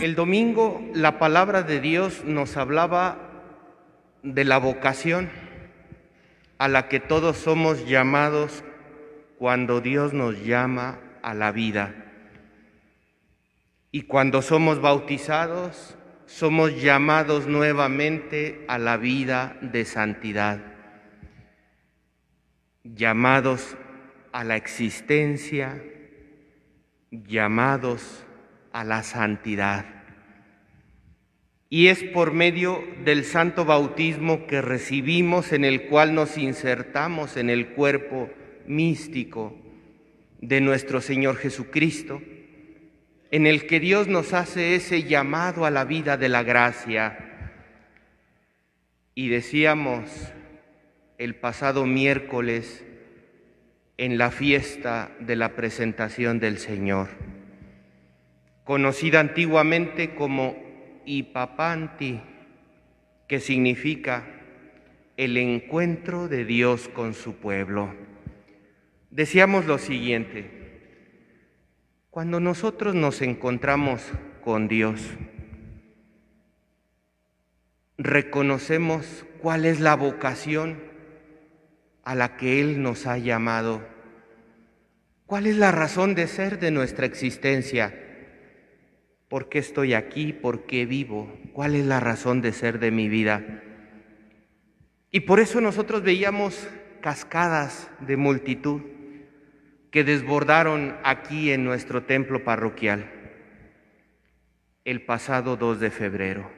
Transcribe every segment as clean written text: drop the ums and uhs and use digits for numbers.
El domingo la palabra de Dios nos hablaba de la vocación a la que todos somos llamados cuando Dios nos llama a la vida. Y cuando somos bautizados, somos llamados nuevamente a la vida de santidad, llamados a la existencia, llamados a la santidad. Y es por medio del santo bautismo que recibimos, en el cual nos insertamos en el cuerpo místico de nuestro Señor Jesucristo, en el que Dios nos hace ese llamado a la vida de la gracia. Y decíamos el pasado miércoles en la fiesta de la presentación del Señor, conocida antiguamente como Ipapanti, que significa el encuentro de Dios con su pueblo. Decíamos lo siguiente: cuando nosotros nos encontramos con Dios, reconocemos cuál es la vocación a la que Él nos ha llamado, cuál es la razón de ser de nuestra existencia. ¿Por qué estoy aquí? ¿Por qué vivo? ¿Cuál es la razón de ser de mi vida? Y por eso nosotros veíamos cascadas de multitud que desbordaron aquí en nuestro templo parroquial el pasado 2 de febrero.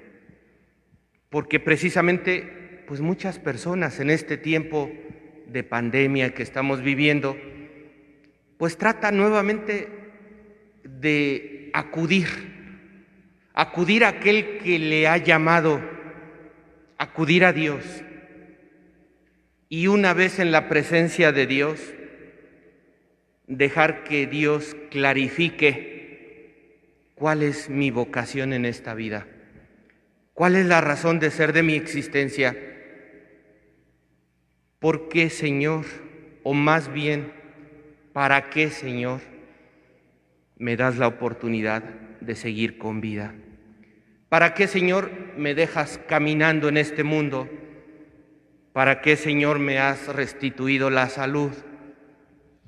Porque precisamente, pues muchas personas en este tiempo de pandemia que estamos viviendo, pues tratan nuevamente de acudir a aquel que le ha llamado, acudir a Dios. Y una vez en la presencia de Dios, dejar que Dios clarifique cuál es mi vocación en esta vida, cuál es la razón de ser de mi existencia. ¿Por qué, Señor? O más bien, ¿para qué, Señor, me das la oportunidad de seguir con vida? ¿Para qué, Señor, me dejas caminando en este mundo? ¿Para qué, Señor, me has restituido la salud?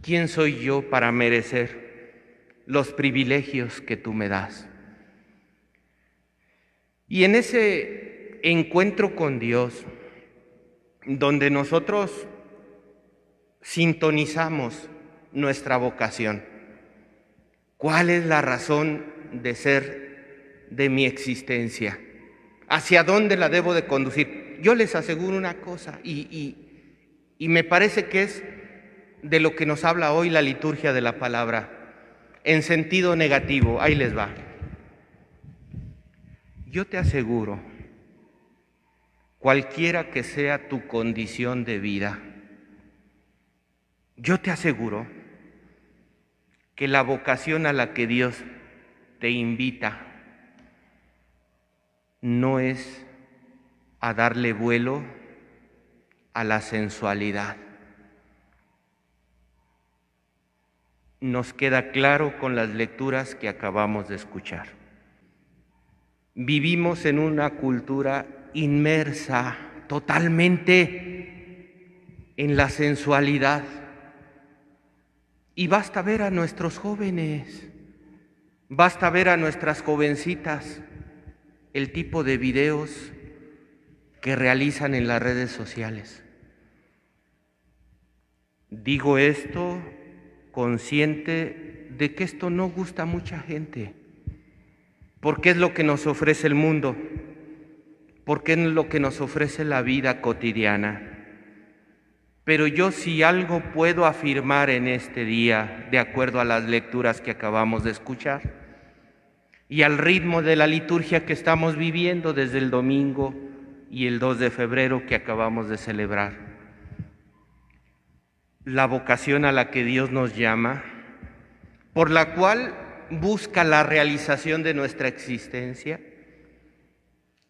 ¿Quién soy yo para merecer los privilegios que tú me das? Y en ese encuentro con Dios, donde nosotros sintonizamos nuestra vocación, ¿cuál es la razón de ser de mi existencia? ¿Hacia dónde la debo de conducir? Yo les aseguro una cosa, y me parece que es de lo que nos habla hoy la liturgia de la palabra, en sentido negativo. Ahí les va. Yo te aseguro, cualquiera que sea tu condición de vida, yo te aseguro que la vocación a la que Dios te invita no es a darle vuelo a la sensualidad. Nos queda claro con las lecturas que acabamos de escuchar. Vivimos en una cultura inmersa totalmente en la sensualidad. Y basta ver a nuestros jóvenes, basta ver a nuestras jovencitas, el tipo de videos que realizan en las redes sociales. Digo esto consciente de que esto no gusta a mucha gente, porque es lo que nos ofrece el mundo, porque es lo que nos ofrece la vida cotidiana. Pero yo, si algo puedo afirmar en este día, de acuerdo a las lecturas que acabamos de escuchar y al ritmo de la liturgia que estamos viviendo desde el domingo y el 2 de febrero que acabamos de celebrar, la vocación a la que Dios nos llama, por la cual busca la realización de nuestra existencia,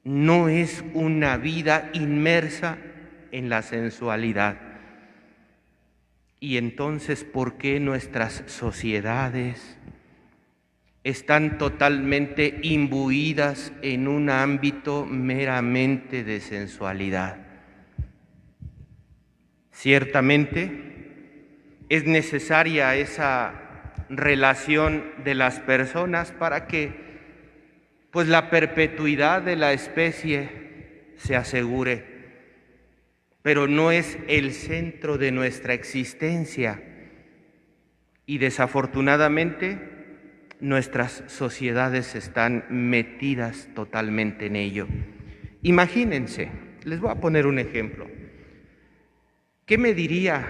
no es una vida inmersa en la sensualidad. Y entonces, ¿por qué nuestras sociedades están totalmente imbuidas en un ámbito meramente de sensualidad. Ciertamente es necesaria esa relación de las personas para que pues la perpetuidad de la especie se asegure, pero no es el centro de nuestra existencia y desafortunadamente nuestras sociedades están metidas totalmente en ello. Imagínense, les voy a poner un ejemplo. ¿Qué me diría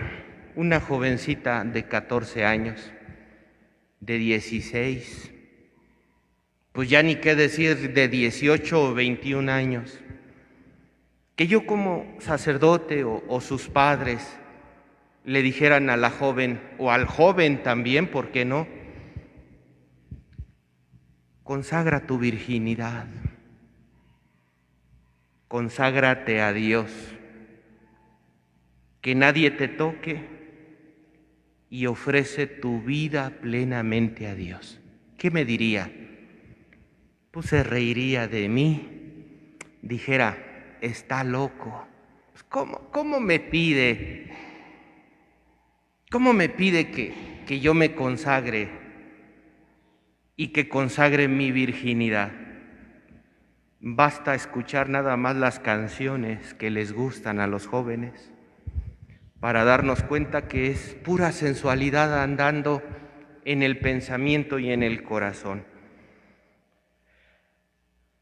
una jovencita de 14 años, de 16, pues ya ni qué decir de 18 o 21 años, que yo como sacerdote o sus padres le dijeran a la joven o al joven también, ¿por qué no? Consagra tu virginidad, conságrate a Dios, que nadie te toque y ofrece tu vida plenamente a Dios. ¿Qué me diría? Pues se reiría de mí, dijera, está loco. Pues ¿cómo me pide? ¿Cómo me pide que yo me consagre y que consagre mi virginidad? Basta escuchar nada más las canciones que les gustan a los jóvenes para darnos cuenta que es pura sensualidad andando en el pensamiento y en el corazón.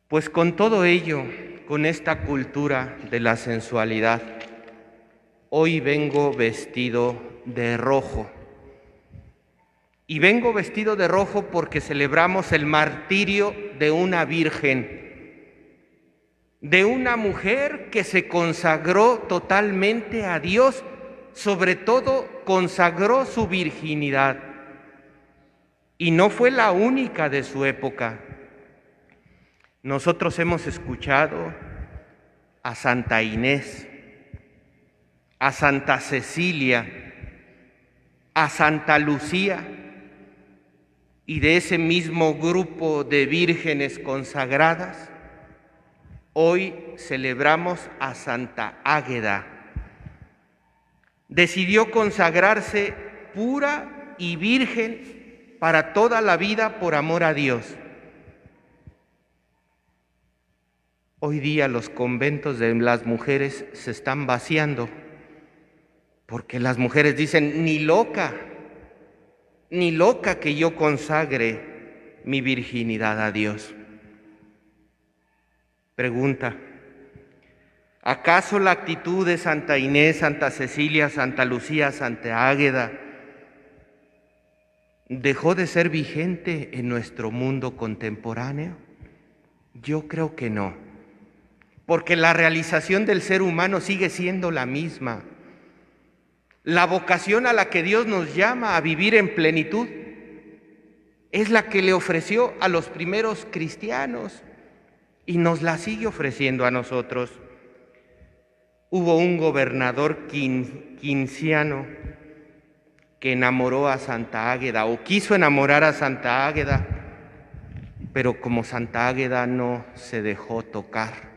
Pues con todo ello, con esta cultura de la sensualidad, hoy vengo vestido de rojo. Y vengo vestido de rojo porque celebramos el martirio de una virgen, de una mujer que se consagró totalmente a Dios, sobre todo consagró su virginidad. Y no fue la única de su época. Nosotros hemos escuchado a Santa Inés, a Santa Cecilia, a Santa Lucía, y de ese mismo grupo de vírgenes consagradas, hoy celebramos a Santa Águeda. Decidió consagrarse pura y virgen para toda la vida por amor a Dios. Hoy día los conventos de las mujeres se están vaciando porque las mujeres dicen, ni loca que yo consagre mi virginidad a Dios. Pregunta, ¿acaso la actitud de Santa Inés, Santa Cecilia, Santa Lucía, Santa Águeda dejó de ser vigente en nuestro mundo contemporáneo? Yo creo que no, porque la realización del ser humano sigue siendo la misma. La vocación a la que Dios nos llama a vivir en plenitud es la que le ofreció a los primeros cristianos y nos la sigue ofreciendo a nosotros. Hubo un gobernador quinciano que enamoró a Santa Águeda o quiso enamorar a Santa Águeda, pero como Santa Águeda no se dejó tocar,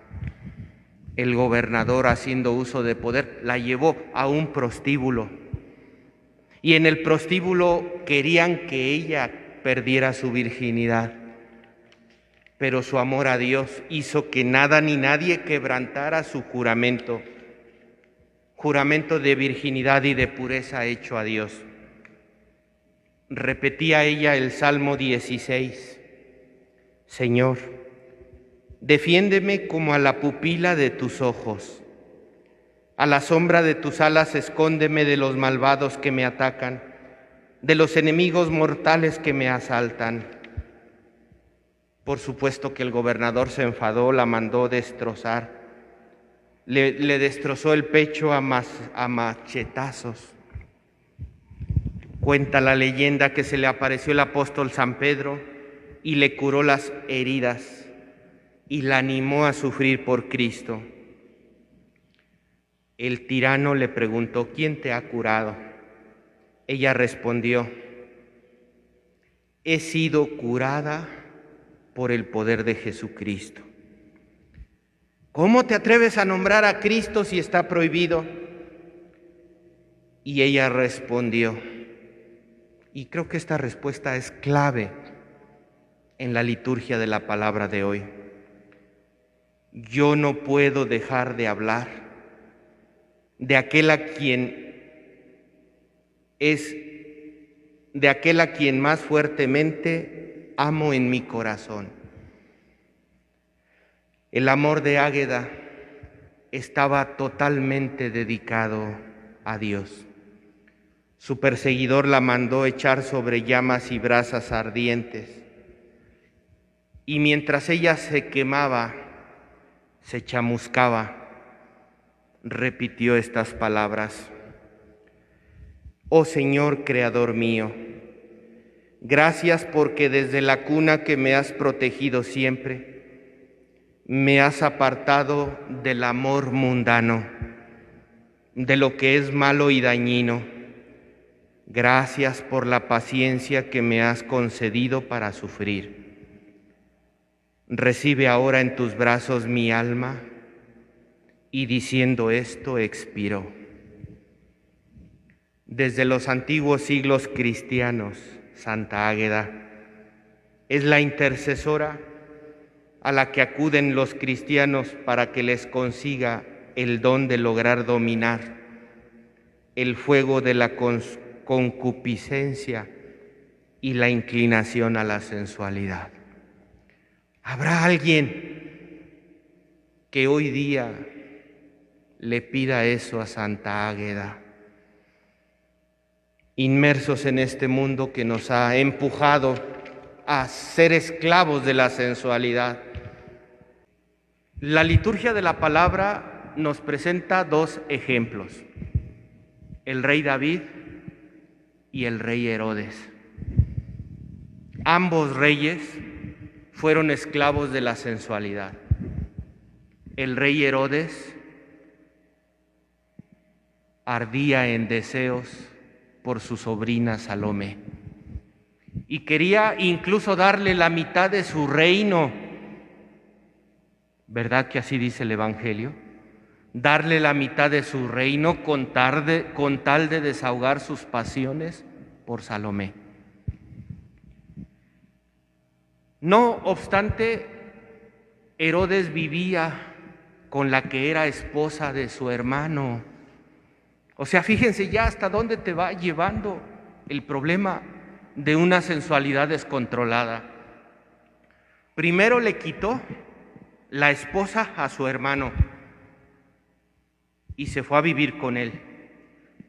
el gobernador, haciendo uso de poder, la llevó a un prostíbulo y en el prostíbulo querían que ella perdiera su virginidad, pero su amor a Dios hizo que nada ni nadie quebrantara su juramento de virginidad y de pureza hecho a Dios. Repetía ella el Salmo 16, Señor, defiéndeme como a la pupila de tus ojos, a la sombra de tus alas escóndeme de los malvados que me atacan, de los enemigos mortales que me asaltan. Por supuesto que el gobernador se enfadó, la mandó destrozar, le destrozó el pecho a machetazos. Cuenta la leyenda que se le apareció el apóstol San Pedro y le curó las heridas y la animó a sufrir por Cristo. El tirano le preguntó, ¿quién te ha curado? Ella respondió, he sido curada por el poder de Jesucristo. ¿Cómo te atreves a nombrar a Cristo si está prohibido? Y ella respondió, y creo que esta respuesta es clave en la liturgia de la palabra de hoy: yo no puedo dejar de hablar de aquel a quien más fuertemente amo en mi corazón. El amor de Águeda estaba totalmente dedicado a Dios. Su perseguidor la mandó echar sobre llamas y brasas ardientes, y mientras ella se quemaba, se chamuscaba, repitió estas palabras: Oh Señor, Creador mío, gracias porque desde la cuna que me has protegido siempre, me has apartado del amor mundano, de lo que es malo y dañino. Gracias por la paciencia que me has concedido para sufrir. Recibe ahora en tus brazos mi alma. Y diciendo esto, expiró. Desde los antiguos siglos cristianos, Santa Águeda es la intercesora a la que acuden los cristianos para que les consiga el don de lograr dominar el fuego de la concupiscencia y la inclinación a la sensualidad. ¿Habrá alguien que hoy día le pida eso a Santa Águeda? Inmersos en este mundo que nos ha empujado a ser esclavos de la sensualidad. La liturgia de la palabra nos presenta dos ejemplos: el rey David y el rey Herodes. Ambos reyes fueron esclavos de la sensualidad. El rey Herodes ardía en deseos por su sobrina Salomé y quería incluso darle la mitad de su reino. ¿Verdad que así dice el Evangelio? Darle la mitad de su reino con tal de desahogar sus pasiones por Salomé. No obstante, Herodes vivía con la que era esposa de su hermano. O sea, fíjense ya hasta dónde te va llevando el problema de una sensualidad descontrolada. Primero le quitó la esposa a su hermano y se fue a vivir con él.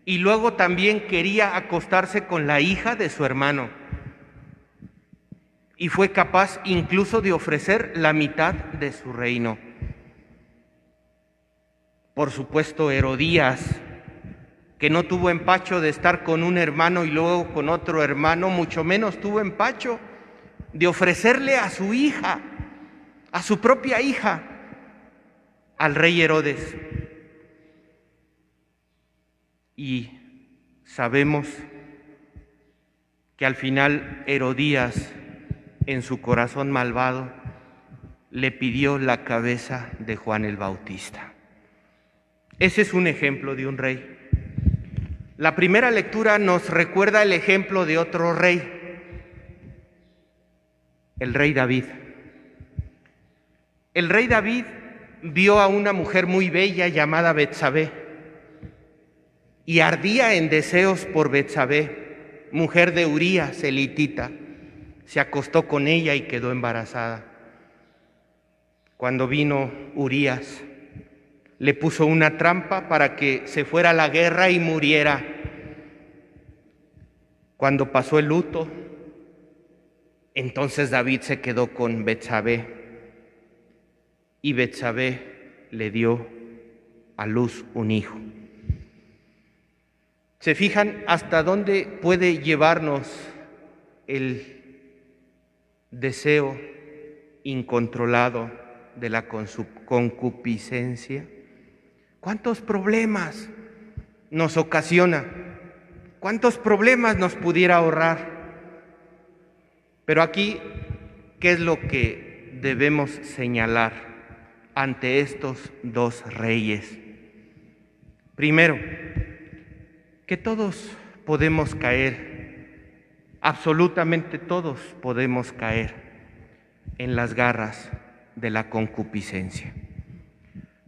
Y luego también quería acostarse con la hija de su hermano. Y fue capaz incluso de ofrecer la mitad de su reino. Por supuesto, Herodías, que no tuvo empacho de estar con un hermano y luego con otro hermano, mucho menos tuvo empacho de ofrecerle a su hija, a su propia hija, al rey Herodes. Y sabemos que al final Herodías, en su corazón malvado, le pidió la cabeza de Juan el Bautista. Ese es un ejemplo de un rey. La primera lectura nos recuerda el ejemplo de otro rey, el rey David. El rey David vio a una mujer muy bella llamada Betsabé y ardía en deseos por Betsabé, mujer de Urías, elitita. Se acostó con ella y quedó embarazada. Cuando vino Urías, le puso una trampa para que se fuera a la guerra y muriera. Cuando pasó el luto, entonces David se quedó con Betsabé y Betsabé le dio a luz un hijo. ¿Se fijan hasta dónde puede llevarnos el deseo incontrolado de la concupiscencia? ¿Cuántos problemas nos ocasiona? ¿Cuántos problemas nos pudiera ahorrar? Pero aquí, ¿qué es lo que debemos señalar ante estos dos reyes? Primero, que todos podemos caer, absolutamente todos podemos caer en las garras de la concupiscencia.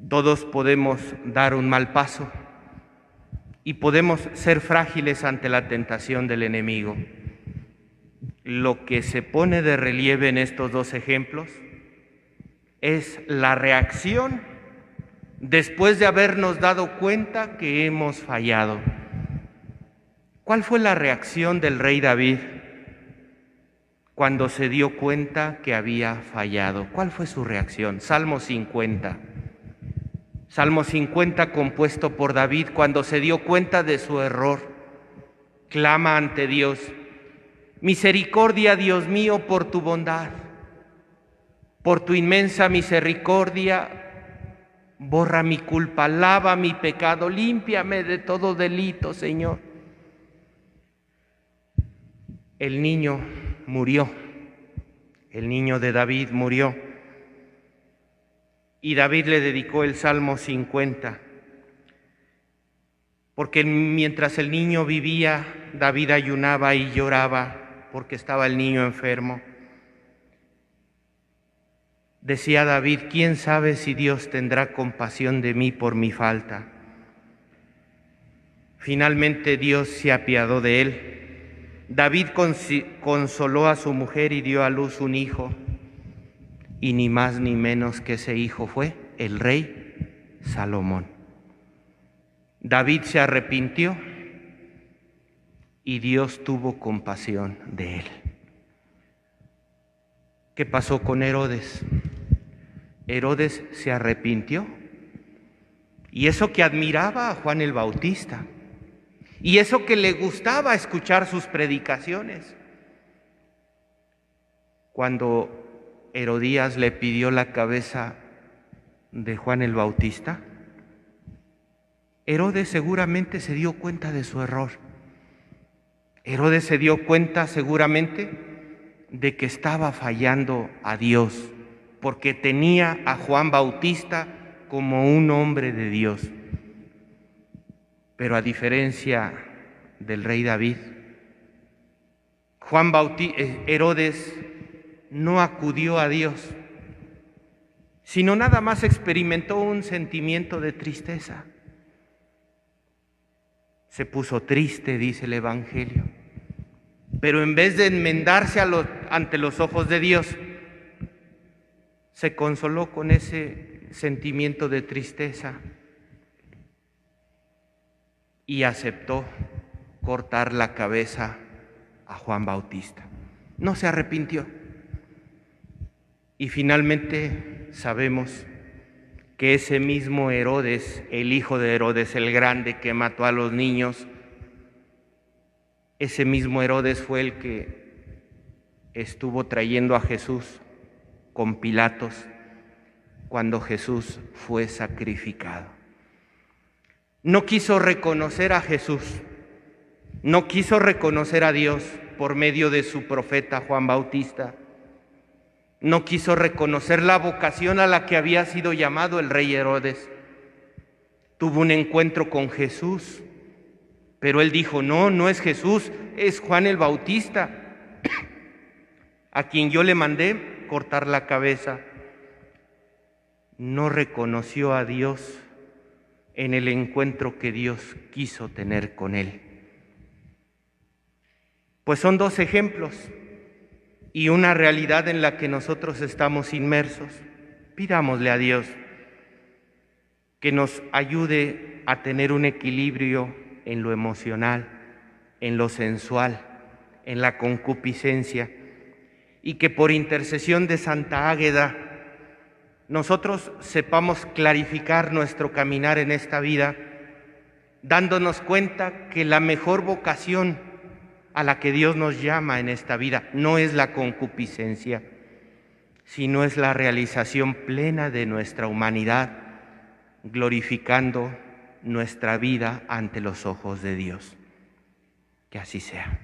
Todos podemos dar un mal paso y podemos ser frágiles ante la tentación del enemigo. Lo que se pone de relieve en estos dos ejemplos es la reacción después de habernos dado cuenta que hemos fallado. ¿Cuál fue la reacción del rey David cuando se dio cuenta que había fallado? ¿Cuál fue su reacción? Salmo 50. Salmo 50 compuesto por David cuando se dio cuenta de su error. Clama ante Dios: misericordia, Dios mío, por tu bondad, por tu inmensa misericordia, borra mi culpa, lava mi pecado, límpiame de todo delito, Señor. El niño murió, el niño de David murió, y David le dedicó el Salmo 50, porque mientras el niño vivía, David ayunaba y lloraba porque estaba el niño enfermo. Decía David: ¿quién sabe si Dios tendrá compasión de mí por mi falta? Finalmente Dios se apiadó de él. David consoló a su mujer y dio a luz un hijo, y ni más ni menos que ese hijo fue el rey Salomón. David se arrepintió y Dios tuvo compasión de él. ¿Qué pasó con Herodes? Herodes se arrepintió, y eso que admiraba a Juan el Bautista, y eso que le gustaba escuchar sus predicaciones. Cuando Herodías le pidió la cabeza de Juan el Bautista, Herodes seguramente se dio cuenta de su error. Herodes se dio cuenta seguramente de que estaba fallando a Dios, porque tenía a Juan Bautista como un hombre de Dios. Pero a diferencia del rey David, Herodes no acudió a Dios, sino nada más experimentó un sentimiento de tristeza. Se puso triste, dice el Evangelio, pero en vez de enmendarse ante los ojos de Dios, se consoló con ese sentimiento de tristeza y aceptó cortar la cabeza a Juan Bautista. No se arrepintió. Y finalmente sabemos que ese mismo Herodes, el hijo de Herodes el Grande, que mató a los niños, ese mismo Herodes fue el que estuvo trayendo a Jesús con Pilatos cuando Jesús fue sacrificado. No quiso reconocer a Jesús, no quiso reconocer a Dios por medio de su profeta Juan Bautista. No quiso reconocer la vocación a la que había sido llamado el rey Herodes. Tuvo un encuentro con Jesús, pero él dijo: no, no es Jesús, es Juan el Bautista, a quien yo le mandé cortar la cabeza. No reconoció a Dios en el encuentro que Dios quiso tener con él. Pues son dos ejemplos y una realidad en la que nosotros estamos inmersos. Pidámosle a Dios que nos ayude a tener un equilibrio en lo emocional, en lo sensual, en la concupiscencia, y que por intercesión de Santa Águeda nosotros sepamos clarificar nuestro caminar en esta vida, dándonos cuenta que la mejor vocación a la que Dios nos llama en esta vida no es la concupiscencia, sino es la realización plena de nuestra humanidad, glorificando nuestra vida ante los ojos de Dios. Que así sea.